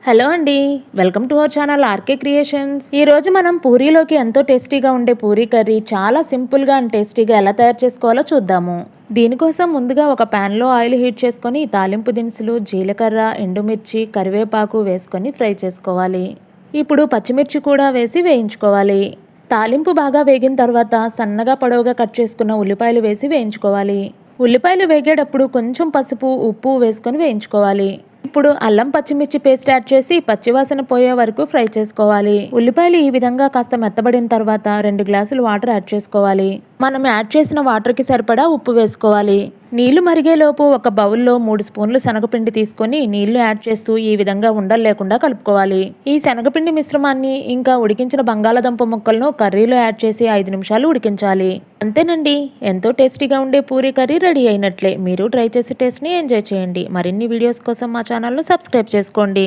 Hello అండి, welcome to our channel RK creations. ఈ రోజు మనం పూరీలోకి ఎంతో టేస్టీగా ఉండే పూరీ కర్రీ చాలా సింపుల్గా అండ్ టేస్టీగా ఎలా తయారు చేసుకోవాలో చూద్దాము. దీనికోసం ముందుగా ఒక ప్యాన్లో ఆయిల్ హీట్ చేసుకొని తాలింపు దినుసులు, జీలకర్ర, ఎండుమిర్చి, కరివేపాకు వేసుకొని ఫ్రై చేసుకోవాలి. ఇప్పుడు పచ్చిమిర్చి కూడా వేసి వేయించుకోవాలి. తాలింపు బాగా వేగిన తర్వాత సన్నగా పొడవుగా కట్ చేసుకున్న ఉల్లిపాయలు వేసి వేయించుకోవాలి. ఉల్లిపాయలు వేగేటప్పుడు కొంచెం పసుపు, ఉప్పు వేసుకొని వేయించుకోవాలి. ఇప్పుడు అల్లం పచ్చిమిర్చి పేస్ట్ యాడ్ చేసి పచ్చివాసన పోయే వరకు ఫ్రై చేసుకోవాలి. ఉల్లిపాయలు ఈ విధంగా కాస్త మెత్తబడిన తర్వాత 2 గ్లాసులు వాటర్ యాడ్ చేసుకోవాలి. మనం యాడ్ చేసిన వాటర్కి సరిపడా ఉప్పు వేసుకోవాలి. నీళ్లు మరిగేలోపు ఒక బౌల్లో 3 స్పూన్లు శనగపిండి తీసుకొని నీళ్లు యాడ్ చేస్తూ ఈ విధంగా ఉండలు లేకుండా కలుపుకోవాలి. ఈ శనగపిండి మిశ్రమాన్ని ఇంకా ఉడికించిన బంగాళాదుంప ముక్కలను కర్రీలో యాడ్ చేసి 5 నిమిషాలు ఉడికించాలి. అంతేనండి, ఎంతో టేస్టీగా ఉండే పూరీ కర్రీ రెడీ అయినట్లే. మీరు ట్రై చేసి టేస్ట్ని ఎంజాయ్ చేయండి. మరిన్ని వీడియోస్ కోసం మా ఛానల్ను సబ్స్క్రైబ్ చేసుకోండి.